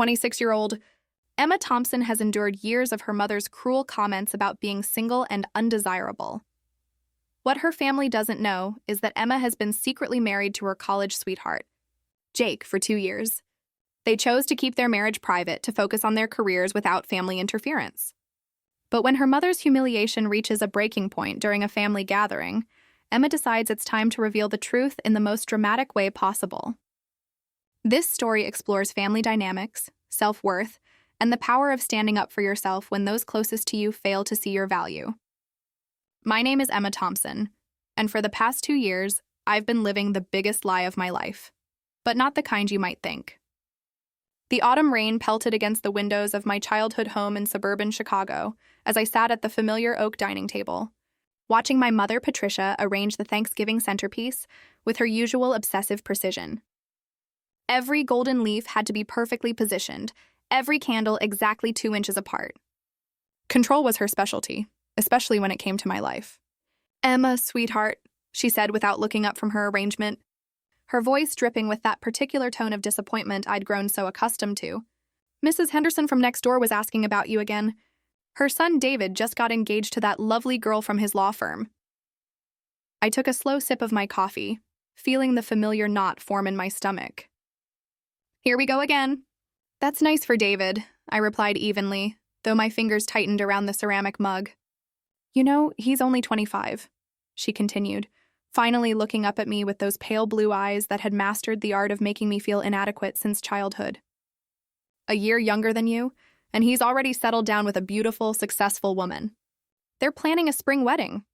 26-year-old Emma Thompson has endured years of her mother's cruel comments about being single and undesirable. What her family doesn't know is that Emma has been secretly married to her college sweetheart, Jake, for 2 years. They chose to keep their marriage private to focus on their careers without family interference. But when her mother's humiliation reaches a breaking point during a family gathering, Emma decides it's time to reveal the truth in the most dramatic way possible. This story explores family dynamics, self-worth, and the power of standing up for yourself when those closest to you fail to see your value. My name is Emma Thompson, and for the past 2 years, I've been living the biggest lie of my life, but not the kind you might think. The autumn rain pelted against the windows of my childhood home in suburban Chicago as I sat at the familiar oak dining table, watching my mother, Patricia, arrange the Thanksgiving centerpiece with her usual obsessive precision. Every golden leaf had to be perfectly positioned, every candle exactly 2 inches apart. Control was her specialty, especially when it came to my life. "Emma, sweetheart," she said without looking up from her arrangement, her voice dripping with that particular tone of disappointment I'd grown so accustomed to. "Mrs. Henderson from next door was asking about you again. Her son David just got engaged to that lovely girl from his law firm." I took a slow sip of my coffee, feeling the familiar knot form in my stomach. "Here we go again." "That's nice for David," I replied evenly, though my fingers tightened around the ceramic mug. "You know, he's only 25, she continued, finally looking up at me with those pale blue eyes that had mastered the art of making me feel inadequate since childhood. "A year younger than you, and he's already settled down with a beautiful, successful woman. They're planning a spring wedding."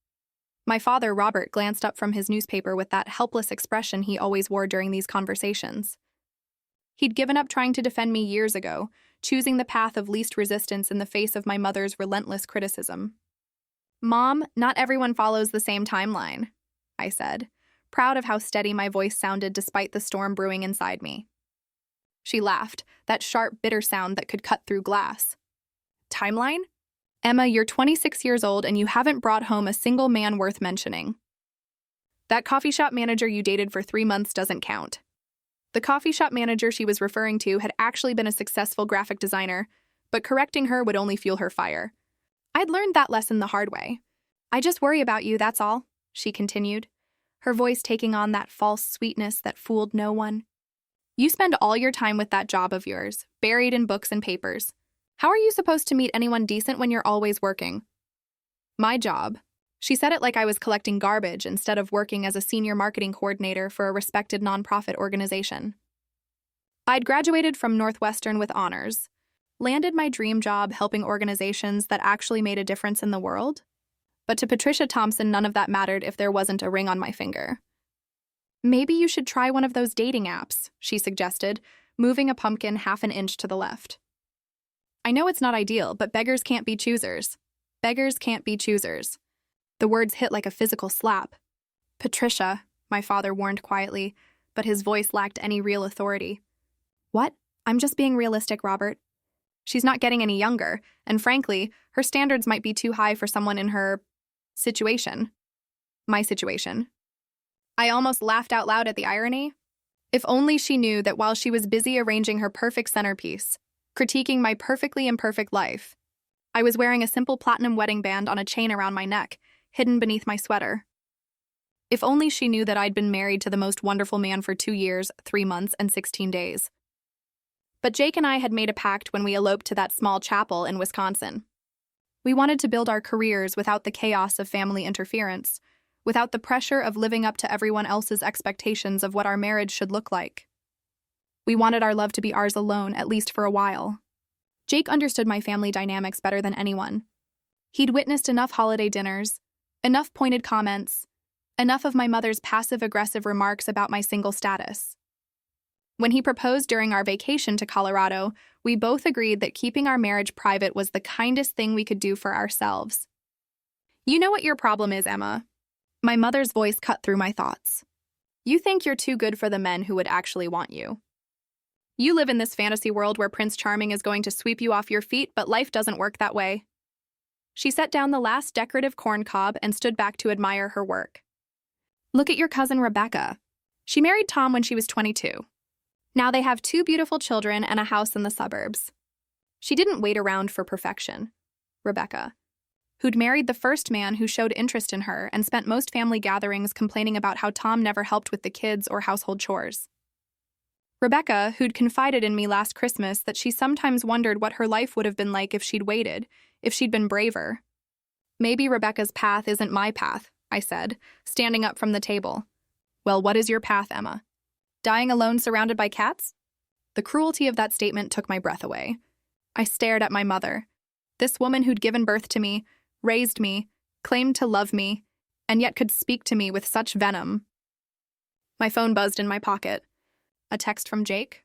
My father, Robert, glanced up from his newspaper with that helpless expression he always wore during these conversations. He'd given up trying to defend me years ago, choosing the path of least resistance in the face of my mother's relentless criticism. "Mom, not everyone follows the same timeline," I said, proud of how steady my voice sounded despite the storm brewing inside me. She laughed, that sharp, bitter sound that could cut through glass. "Timeline? Emma, you're 26 years old and you haven't brought home a single man worth mentioning. That coffee shop manager you dated for 3 months doesn't count." The coffee shop manager she was referring to had actually been a successful graphic designer, but correcting her would only fuel her fire. "I'd learned that lesson the hard way. I just worry about you, that's all," she continued, her voice taking on that false sweetness that fooled no one. "You spend all your time with that job of yours, buried in books and papers. How are you supposed to meet anyone decent when you're always working?" "My job." She said it like I was collecting garbage instead of working as a senior marketing coordinator for a respected nonprofit organization. I'd graduated from Northwestern with honors, landed my dream job helping organizations that actually made a difference in the world. But to Patricia Thompson, none of that mattered if there wasn't a ring on my finger. "Maybe you should try one of those dating apps," she suggested, moving a pumpkin half an inch to the left. "I know it's not ideal, but beggars can't be choosers. Beggars can't be choosers." The words hit like a physical slap. "Patricia," my father warned quietly, but his voice lacked any real authority. "What? I'm just being realistic, Robert. She's not getting any younger, and frankly, her standards might be too high for someone in her situation. My situation." I almost laughed out loud at the irony. If only she knew that while she was busy arranging her perfect centerpiece, critiquing my perfectly imperfect life, I was wearing a simple platinum wedding band on a chain around my neck, hidden beneath my sweater. If only she knew that I'd been married to the most wonderful man for 2 years, 3 months, and 16 days. But Jake and I had made a pact when we eloped to that small chapel in Wisconsin. We wanted to build our careers without the chaos of family interference, without the pressure of living up to everyone else's expectations of what our marriage should look like. We wanted our love to be ours alone, at least for a while. Jake understood my family dynamics better than anyone. He'd witnessed enough holiday dinners, enough pointed comments, enough of my mother's passive-aggressive remarks about my single status. When he proposed during our vacation to Colorado, we both agreed that keeping our marriage private was the kindest thing we could do for ourselves. "You know what your problem is, Emma." My mother's voice cut through my thoughts. "You think you're too good for the men who would actually want you. You live in this fantasy world where Prince Charming is going to sweep you off your feet, but life doesn't work that way." She set down the last decorative corn cob and stood back to admire her work. "Look at your cousin Rebecca. She married Tom when she was 22. Now they have 2 beautiful children and a house in the suburbs. She didn't wait around for perfection. Rebecca, who'd married the first man who showed interest in her and spent most family gatherings complaining about how Tom never helped with the kids or household chores. Rebecca, who'd confided in me last Christmas that she sometimes wondered what her life would have been like if she'd waited, if she'd been braver. Maybe Rebecca's path isn't my path, I said, standing up from the table. Well, what is your path, Emma? Dying alone surrounded by cats? The cruelty of that statement took my breath away. I stared at my mother. This woman who'd given birth to me, raised me, claimed to love me, and yet could speak to me with such venom. My phone buzzed in my pocket. A text from Jake.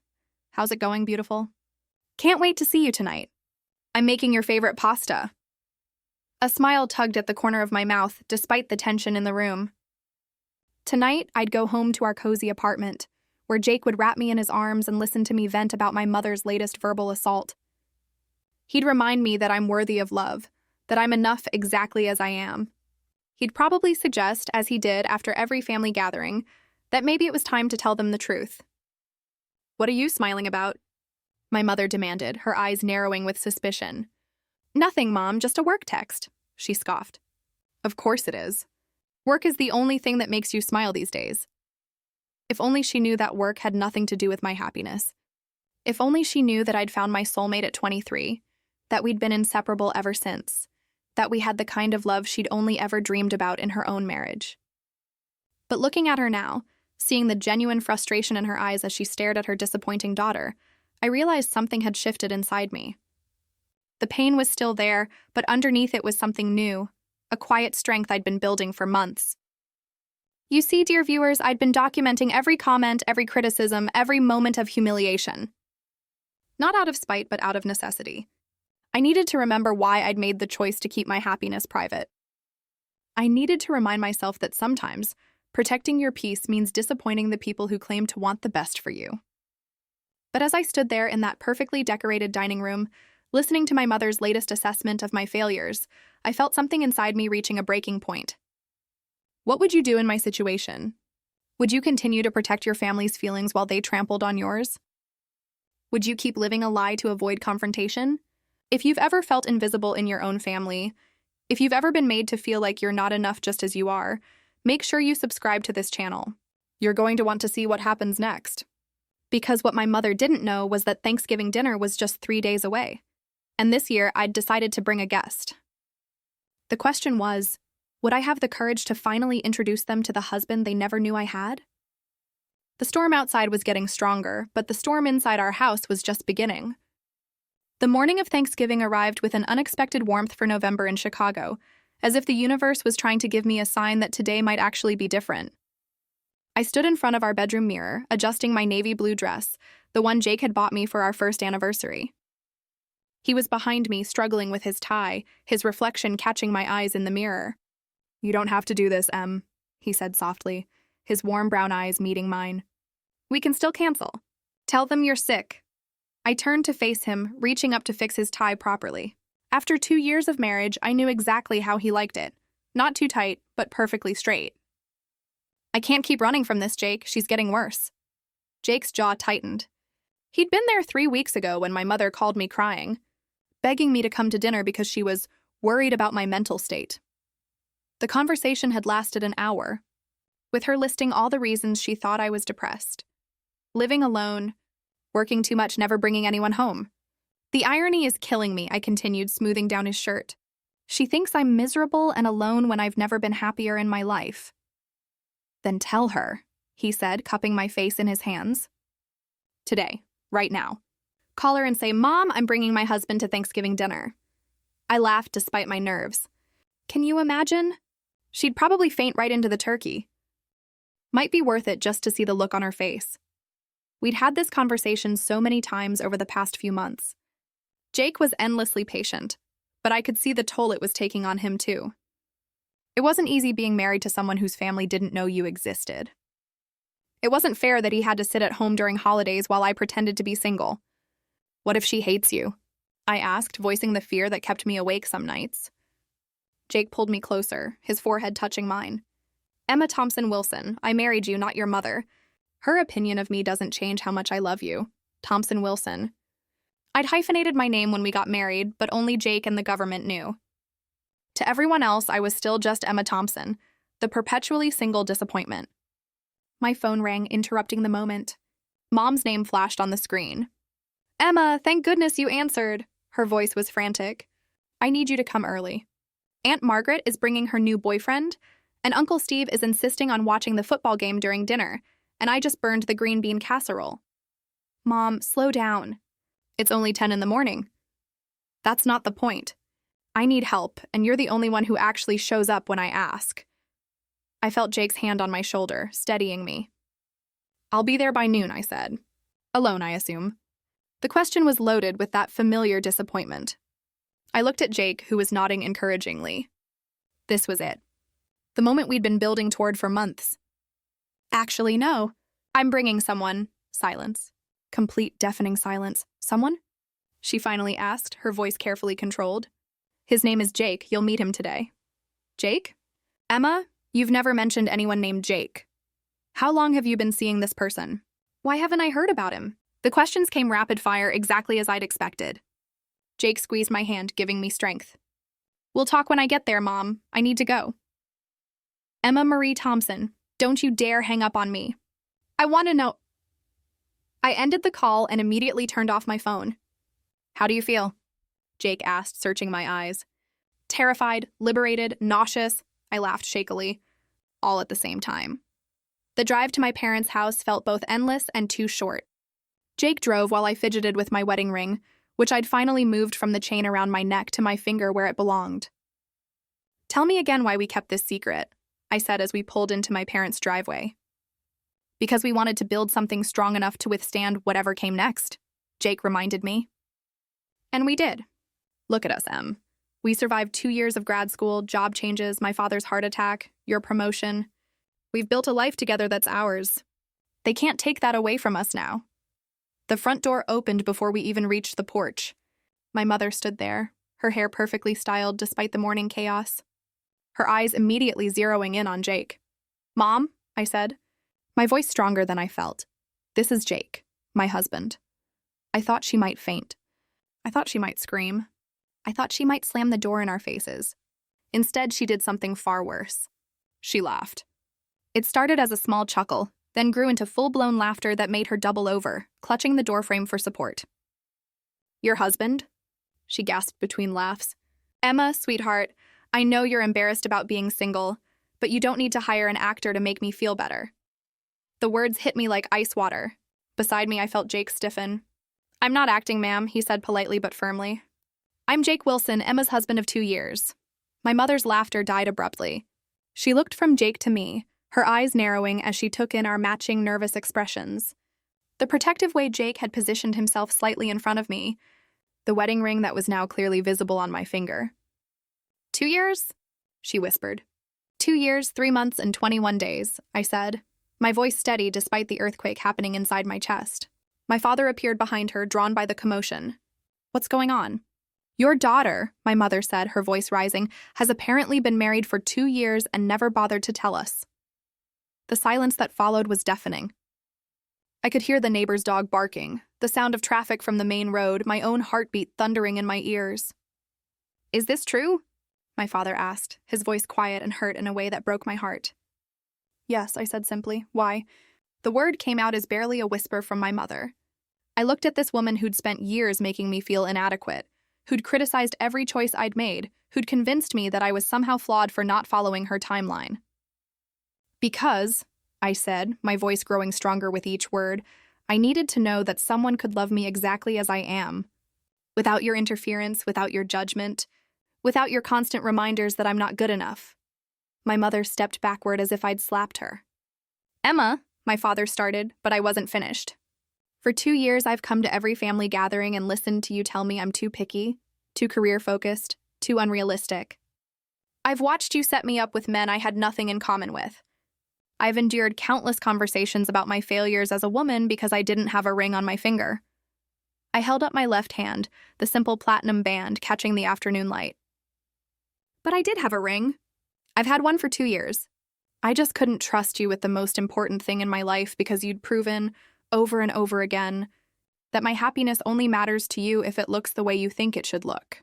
How's it going, beautiful? Can't wait to see you tonight. I'm making your favorite pasta. A smile tugged at the corner of my mouth, despite the tension in the room. Tonight, I'd go home to our cozy apartment, where Jake would wrap me in his arms and listen to me vent about my mother's latest verbal assault. He'd remind me that I'm worthy of love, that I'm enough exactly as I am. He'd probably suggest, as he did after every family gathering, that maybe it was time to tell them the truth. What are you smiling about? My mother demanded, her eyes narrowing with suspicion. Nothing, Mom, just a work text, she scoffed. Of course it is. Work is the only thing that makes you smile these days. If only she knew that work had nothing to do with my happiness. If only she knew that I'd found my soulmate at 23, that we'd been inseparable ever since, that we had the kind of love she'd only ever dreamed about in her own marriage. But looking at her now, seeing the genuine frustration in her eyes as she stared at her disappointing daughter, I realized something had shifted inside me. The pain was still there, but underneath it was something new, a quiet strength I'd been building for months. You see, dear viewers, I'd been documenting every comment, every criticism, every moment of humiliation. Not out of spite, but out of necessity. I needed to remember why I'd made the choice to keep my happiness private. I needed to remind myself that sometimes, protecting your peace means disappointing the people who claim to want the best for you. But as I stood there in that perfectly decorated dining room, listening to my mother's latest assessment of my failures, I felt something inside me reaching a breaking point. What would you do in my situation? Would you continue to protect your family's feelings while they trampled on yours? Would you keep living a lie to avoid confrontation? If you've ever felt invisible in your own family, if you've ever been made to feel like you're not enough just as you are, make sure you subscribe to this channel. You're going to want to see what happens next. Because what my mother didn't know was that Thanksgiving dinner was just 3 days away. And this year, I'd decided to bring a guest. The question was, would I have the courage to finally introduce them to the husband they never knew I had? The storm outside was getting stronger, but the storm inside our house was just beginning. The morning of Thanksgiving arrived with an unexpected warmth for November in Chicago, as if the universe was trying to give me a sign that today might actually be different. I stood in front of our bedroom mirror, adjusting my navy blue dress, the one Jake had bought me for our first anniversary. He was behind me, struggling with his tie, his reflection catching my eyes in the mirror. You don't have to do this, Em, he said softly, his warm brown eyes meeting mine. We can still cancel. Tell them you're sick. I turned to face him, reaching up to fix his tie properly. After 2 years of marriage, I knew exactly how he liked it. Not too tight, but perfectly straight. I can't keep running from this, Jake. She's getting worse. Jake's jaw tightened. He'd been there 3 weeks ago when my mother called me crying, begging me to come to dinner because she was worried about my mental state. The conversation had lasted an hour, with her listing all the reasons she thought I was depressed. Living alone, working too much, never bringing anyone home. The irony is killing me, I continued, smoothing down his shirt. She thinks I'm miserable and alone when I've never been happier in my life. Then tell her, he said, cupping my face in his hands. Today, right now. Call her and say, Mom, I'm bringing my husband to Thanksgiving dinner. I laughed despite my nerves. Can you imagine? She'd probably faint right into the turkey. Might be worth it just to see the look on her face. We'd had this conversation so many times over the past few months. Jake was endlessly patient, but I could see the toll it was taking on him too. It wasn't easy being married to someone whose family didn't know you existed. It wasn't fair that he had to sit at home during holidays while I pretended to be single. What if she hates you? I asked, voicing the fear that kept me awake some nights. Jake pulled me closer, his forehead touching mine. Emma Thompson Wilson, I married you, not your mother. Her opinion of me doesn't change how much I love you. Thompson Wilson. I'd hyphenated my name when we got married, but only Jake and the government knew. To everyone else, I was still just Emma Thompson, the perpetually single disappointment. My phone rang, interrupting the moment. Mom's name flashed on the screen. Emma, thank goodness you answered. Her voice was frantic. I need you to come early. Aunt Margaret is bringing her new boyfriend, and Uncle Steve is insisting on watching the football game during dinner, and I just burned the green bean casserole. Mom, slow down. It's only 10 in the morning. That's not the point. I need help, and you're the only one who actually shows up when I ask. I felt Jake's hand on my shoulder, steadying me. I'll be there by noon, I said. Alone, I assume. The question was loaded with that familiar disappointment. I looked at Jake, who was nodding encouragingly. This was it. The moment we'd been building toward for months. Actually, no. I'm bringing someone. Silence. Complete deafening silence. Someone? She finally asked, her voice carefully controlled. His name is Jake. You'll meet him today. Jake? Emma, you've never mentioned anyone named Jake. How long have you been seeing this person? Why haven't I heard about him? The questions came rapid fire, exactly as I'd expected. Jake squeezed my hand, giving me strength. We'll talk when I get there, Mom. I need to go. Emma Marie Thompson, don't you dare hang up on me. I want to know. I ended the call and immediately turned off my phone. How do you feel? Jake asked, searching my eyes. Terrified, liberated, nauseous, I laughed shakily, all at the same time. The drive to my parents' house felt both endless and too short. Jake drove while I fidgeted with my wedding ring, which I'd finally moved from the chain around my neck to my finger where it belonged. Tell me again why we kept this secret, I said as we pulled into my parents' driveway. Because we wanted to build something strong enough to withstand whatever came next, Jake reminded me. And we did. Look at us, Em. We survived 2 years of grad school, job changes, my father's heart attack, your promotion. We've built a life together that's ours. They can't take that away from us now. The front door opened before we even reached the porch. My mother stood there, her hair perfectly styled despite the morning chaos. Her eyes immediately zeroing in on Jake. Mom, I said, my voice stronger than I felt. This is Jake, my husband. I thought she might faint. I thought she might scream. I thought she might slam the door in our faces. Instead, she did something far worse. She laughed. It started as a small chuckle, then grew into full-blown laughter that made her double over, clutching the doorframe for support. Your husband? She gasped between laughs. Emma, sweetheart, I know you're embarrassed about being single, but you don't need to hire an actor to make me feel better. The words hit me like ice water. Beside me, I felt Jake stiffen. I'm not acting, ma'am, he said politely but firmly. I'm Jake Wilson, Emma's husband of 2 years. My mother's laughter died abruptly. She looked from Jake to me, her eyes narrowing as she took in our matching nervous expressions. The protective way Jake had positioned himself slightly in front of me, the wedding ring that was now clearly visible on my finger. 2 years? She whispered. 2 years, 3 months, and 21 days, I said, my voice steady despite the earthquake happening inside my chest. My father appeared behind her, drawn by the commotion. What's going on? Your daughter, my mother said, her voice rising, has apparently been married for 2 years and never bothered to tell us. The silence that followed was deafening. I could hear the neighbor's dog barking, the sound of traffic from the main road, my own heartbeat thundering in my ears. Is this true? My father asked, his voice quiet and hurt in a way that broke my heart. Yes, I said simply. Why? The word came out as barely a whisper from my mother. I looked at this woman who'd spent years making me feel inadequate, who'd criticized every choice I'd made, who'd convinced me that I was somehow flawed for not following her timeline. Because, I said, my voice growing stronger with each word, I needed to know that someone could love me exactly as I am. Without your interference, without your judgment, without your constant reminders that I'm not good enough. My mother stepped backward as if I'd slapped her. Emma, my father started, but I wasn't finished. For 2 years, I've come to every family gathering and listened to you tell me I'm too picky, too career-focused, too unrealistic. I've watched you set me up with men I had nothing in common with. I've endured countless conversations about my failures as a woman because I didn't have a ring on my finger. I held up my left hand, the simple platinum band catching the afternoon light. But I did have a ring. I've had one for 2 years. I just couldn't trust you with the most important thing in my life because you'd proven, over and over again, that my happiness only matters to you if it looks the way you think it should look.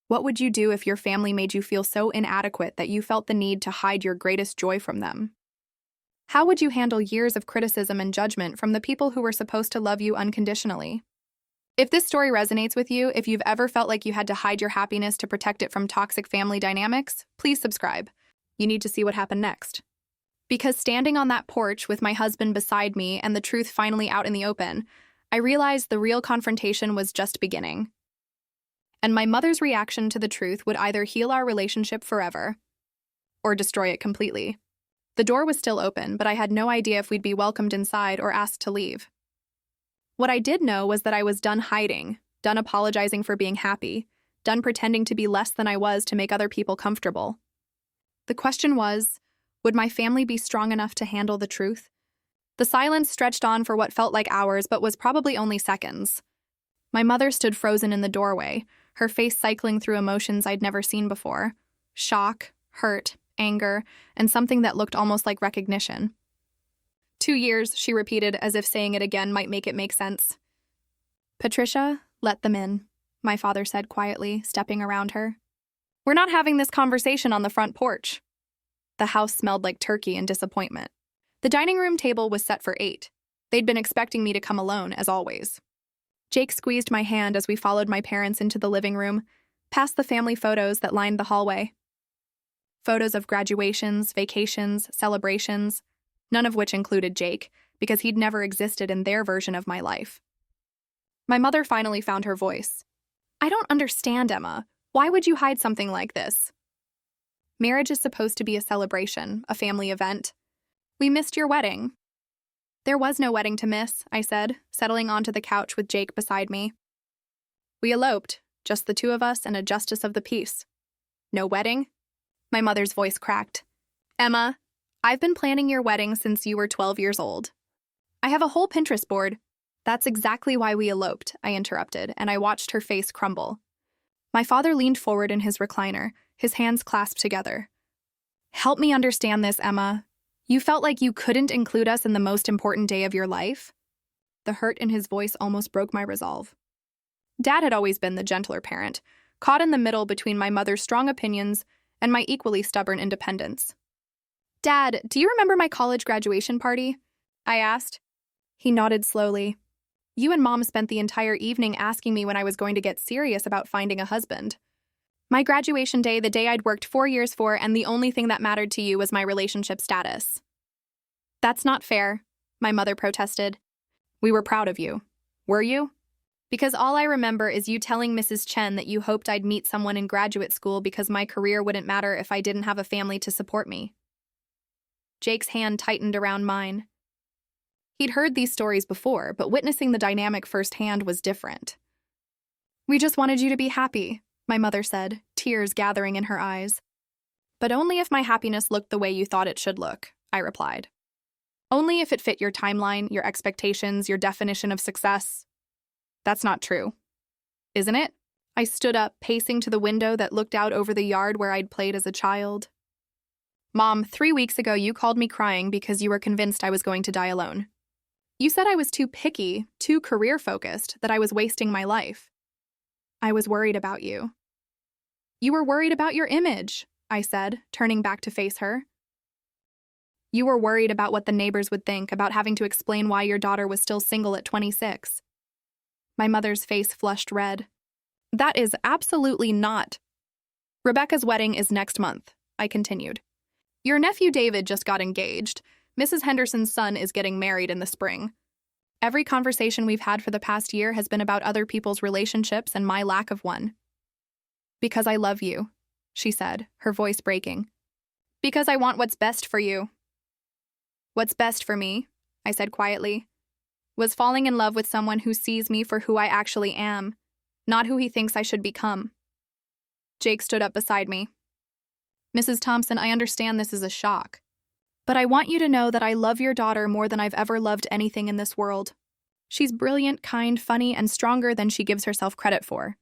What would you do if your family made you feel so inadequate that you felt the need to hide your greatest joy from them? How would you handle years of criticism and judgment from the people who were supposed to love you unconditionally? If this story resonates with you, if you've ever felt like you had to hide your happiness to protect it from toxic family dynamics, please subscribe. You need to see what happened next. Because standing on that porch with my husband beside me and the truth finally out in the open, I realized the real confrontation was just beginning. And my mother's reaction to the truth would either heal our relationship forever or destroy it completely. The door was still open, but I had no idea if we'd be welcomed inside or asked to leave. What I did know was that I was done hiding, done apologizing for being happy, done pretending to be less than I was to make other people comfortable. The question was, would my family be strong enough to handle the truth? The silence stretched on for what felt like hours, but was probably only seconds. My mother stood frozen in the doorway, her face cycling through emotions I'd never seen before: shock, hurt, anger, and something that looked almost like recognition. 2 years, she repeated, as if saying it again might make it make sense. Patricia, let them in, my father said quietly, stepping around her. We're not having this conversation on the front porch. The house smelled like turkey and disappointment. The dining room table was set for 8. They'd been expecting me to come alone, as always. Jake squeezed my hand as we followed my parents into the living room, past the family photos that lined the hallway. Photos of graduations, vacations, celebrations, none of which included Jake, because he'd never existed in their version of my life. My mother finally found her voice. I don't understand, Emma. Why would you hide something like this? Marriage is supposed to be a celebration, a family event. We missed your wedding. There was no wedding to miss, I said, settling onto the couch with Jake beside me. We eloped, just the two of us and a justice of the peace. No wedding? My mother's voice cracked. Emma, I've been planning your wedding since you were 12 years old. I have a whole Pinterest board. That's exactly why we eloped, I interrupted, and I watched her face crumble. My father leaned forward in his recliner, his hands clasped together. Help me understand this, Emma. You felt like you couldn't include us in the most important day of your life? The hurt in his voice almost broke my resolve. Dad had always been the gentler parent, caught in the middle between my mother's strong opinions and my equally stubborn independence. Dad, do you remember my college graduation party? I asked. He nodded slowly. You and Mom spent the entire evening asking me when I was going to get serious about finding a husband. My graduation day, the day I'd worked 4 years for, and the only thing that mattered to you was my relationship status. That's not fair, my mother protested. We were proud of you. Were you? Because all I remember is you telling Mrs. Chen that you hoped I'd meet someone in graduate school because my career wouldn't matter if I didn't have a family to support me. Jake's hand tightened around mine. He'd heard these stories before, but witnessing the dynamic firsthand was different. We just wanted you to be happy, my mother said, tears gathering in her eyes. But only if my happiness looked the way you thought it should look, I replied. Only if it fit your timeline, your expectations, your definition of success. That's not true. Isn't it? I stood up, pacing to the window that looked out over the yard where I'd played as a child. Mom, 3 weeks ago you called me crying because you were convinced I was going to die alone. You said I was too picky, too career-focused, that I was wasting my life. I was worried about you. You were worried about your image, I said, turning back to face her. You were worried about what the neighbors would think, about having to explain why your daughter was still single at 26. My mother's face flushed red. That is absolutely not. Rebecca's wedding is next month, I continued. Your nephew David just got engaged. Mrs. Henderson's son is getting married in the spring. Every conversation we've had for the past year has been about other people's relationships and my lack of one. Because I love you, she said, her voice breaking. Because I want what's best for you. What's best for me, I said quietly, was falling in love with someone who sees me for who I actually am, not who he thinks I should become. Jake stood up beside me. Mrs. Thompson, I understand this is a shock. But I want you to know that I love your daughter more than I've ever loved anything in this world. She's brilliant, kind, funny, and stronger than she gives herself credit for.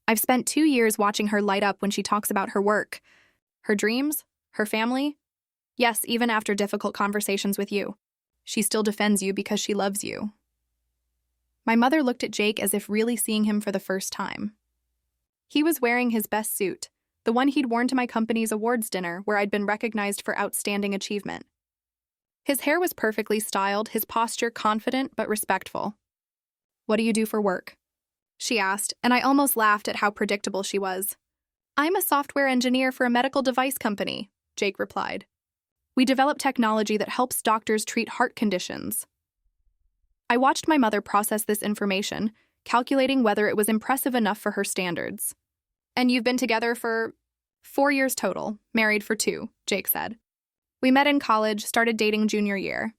I've spent 2 years watching her light up when she talks about her work, her dreams, her family. Yes, even after difficult conversations with you. She still defends you because she loves you. My mother looked at Jake as if really seeing him for the first time. He was wearing his best suit, the one he'd worn to my company's awards dinner where I'd been recognized for outstanding achievement. His hair was perfectly styled, his posture confident but respectful. "What do you do for work?" she asked, and I almost laughed at how predictable she was. "I'm a software engineer for a medical device company," Jake replied. "We develop technology that helps doctors treat heart conditions." I watched my mother process this information, calculating whether it was impressive enough for her standards. "And you've been together for 4 years total, married for 2, Jake said. "We met in college, started dating junior year.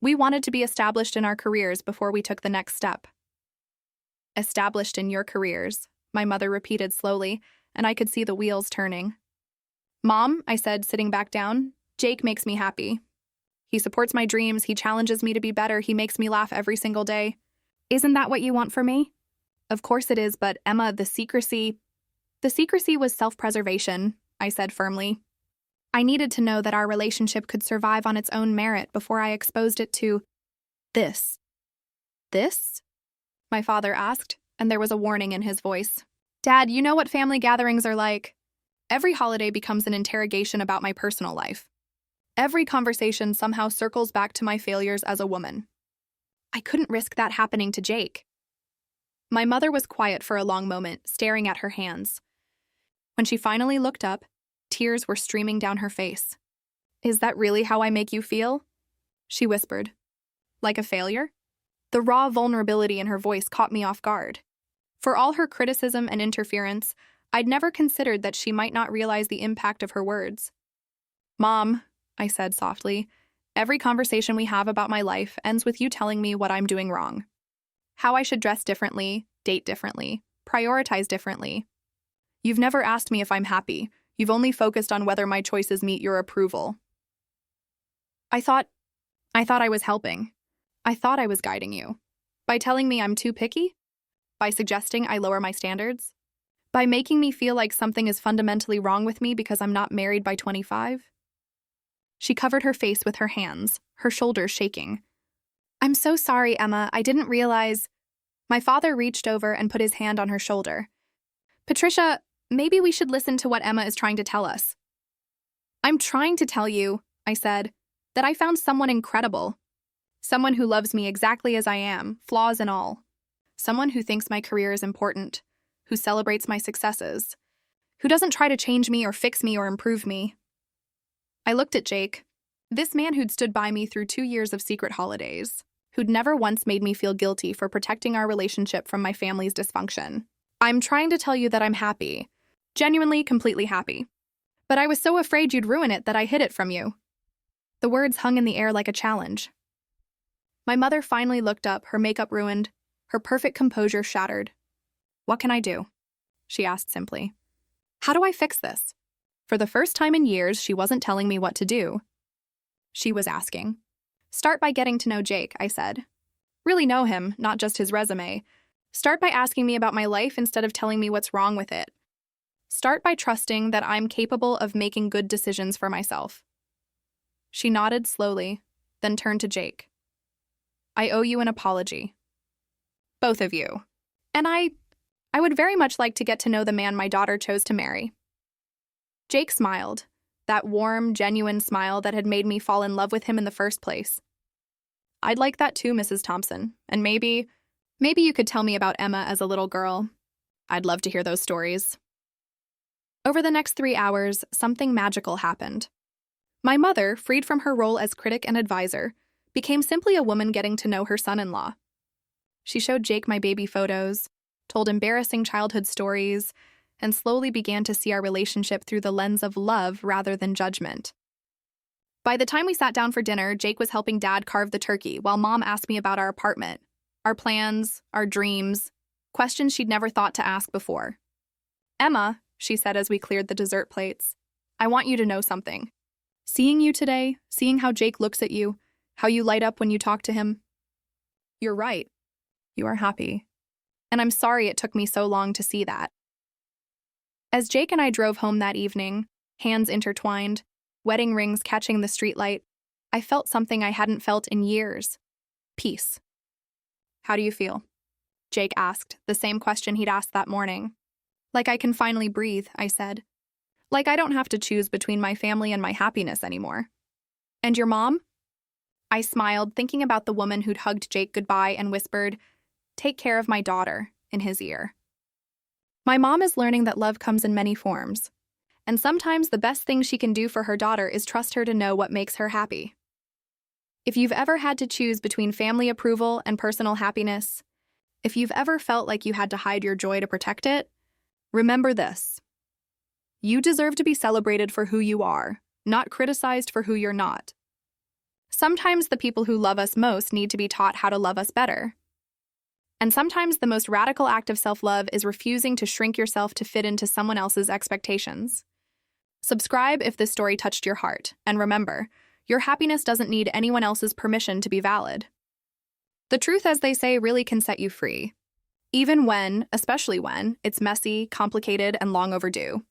We wanted to be established in our careers before we took the next step." "Established in your careers," my mother repeated slowly, and I could see the wheels turning. "Mom," I said, sitting back down, "Jake makes me happy. He supports my dreams, he challenges me to be better, he makes me laugh every single day. Isn't that what you want for me?" "Of course it is, but Emma, the secrecy was self-preservation," I said firmly. "I needed to know that our relationship could survive on its own merit before I exposed it to this." "This?" my father asked, and there was a warning in his voice. "Dad, you know what family gatherings are like. Every holiday becomes an interrogation about my personal life. Every conversation somehow circles back to my failures as a woman. I couldn't risk that happening to Jake." My mother was quiet for a long moment, staring at her hands. When she finally looked up, tears were streaming down her face. "Is that really how I make you feel?" she whispered. "Like a failure?" The raw vulnerability in her voice caught me off guard. For all her criticism and interference, I'd never considered that she might not realize the impact of her words. "Mom," I said softly, "every conversation we have about my life ends with you telling me what I'm doing wrong. How I should dress differently, date differently, prioritize differently. You've never asked me if I'm happy. You've only focused on whether my choices meet your approval." I thought I was helping. I thought I was guiding you. By telling me I'm too picky? By suggesting I lower my standards? By making me feel like something is fundamentally wrong with me because I'm not married by 25? She covered her face with her hands, her shoulders shaking. "I'm so sorry, Emma. I didn't realize." My father reached over and put his hand on her shoulder. "Patricia, maybe we should listen to what Emma is trying to tell us." "I'm trying to tell you," I said, "that I found someone incredible. Someone who loves me exactly as I am, flaws and all. Someone who thinks my career is important, who celebrates my successes, who doesn't try to change me or fix me or improve me." I looked at Jake, this man who'd stood by me through 2 years of secret holidays, who'd never once made me feel guilty for protecting our relationship from my family's dysfunction. "I'm trying to tell you that I'm happy. Genuinely, completely happy. But I was so afraid you'd ruin it that I hid it from you." The words hung in the air like a challenge. My mother finally looked up, her makeup ruined, her perfect composure shattered. "What can I do?" she asked simply. "How do I fix this?" For the first time in years, she wasn't telling me what to do. She was asking. "Start by getting to know Jake," I said. "Really know him, not just his resume. Start by asking me about my life instead of telling me what's wrong with it. Start by trusting that I'm capable of making good decisions for myself." She nodded slowly, then turned to Jake. "I owe you an apology. Both of you. And I would very much like to get to know the man my daughter chose to marry." Jake smiled, that warm, genuine smile that had made me fall in love with him in the first place. "I'd like that too, Mrs. Thompson, and maybe you could tell me about Emma as a little girl. I'd love to hear those stories." Over the next 3 hours, something magical happened. My mother, freed from her role as critic and advisor, became simply a woman getting to know her son-in-law. She showed Jake my baby photos, told embarrassing childhood stories, and slowly began to see our relationship through the lens of love rather than judgment. By the time we sat down for dinner, Jake was helping Dad carve the turkey while Mom asked me about our apartment, our plans, our dreams, questions she'd never thought to ask before. "Emma," she said as we cleared the dessert plates, "I want you to know something. Seeing you today, seeing how Jake looks at you, how you light up when you talk to him. You're right. You are happy. And I'm sorry it took me so long to see that." As Jake and I drove home that evening, hands intertwined, wedding rings catching the streetlight, I felt something I hadn't felt in years. Peace. How do you feel? Jake asked, the same question he'd asked that morning. Like I can finally breathe, I said. Like I don't have to choose between my family and my happiness anymore. And your mom? I smiled, thinking about the woman who'd hugged Jake goodbye and whispered, "Take care of my daughter," in his ear. My mom is learning that love comes in many forms, and sometimes the best thing she can do for her daughter is trust her to know what makes her happy. If you've ever had to choose between family approval and personal happiness, if you've ever felt like you had to hide your joy to protect it, remember this. You deserve to be celebrated for who you are, not criticized for who you're not. Sometimes the people who love us most need to be taught how to love us better. And sometimes the most radical act of self-love is refusing to shrink yourself to fit into someone else's expectations. Subscribe if this story touched your heart, and remember, your happiness doesn't need anyone else's permission to be valid. The truth, as they say, really can set you free, even when, especially when, it's messy, complicated, and long overdue.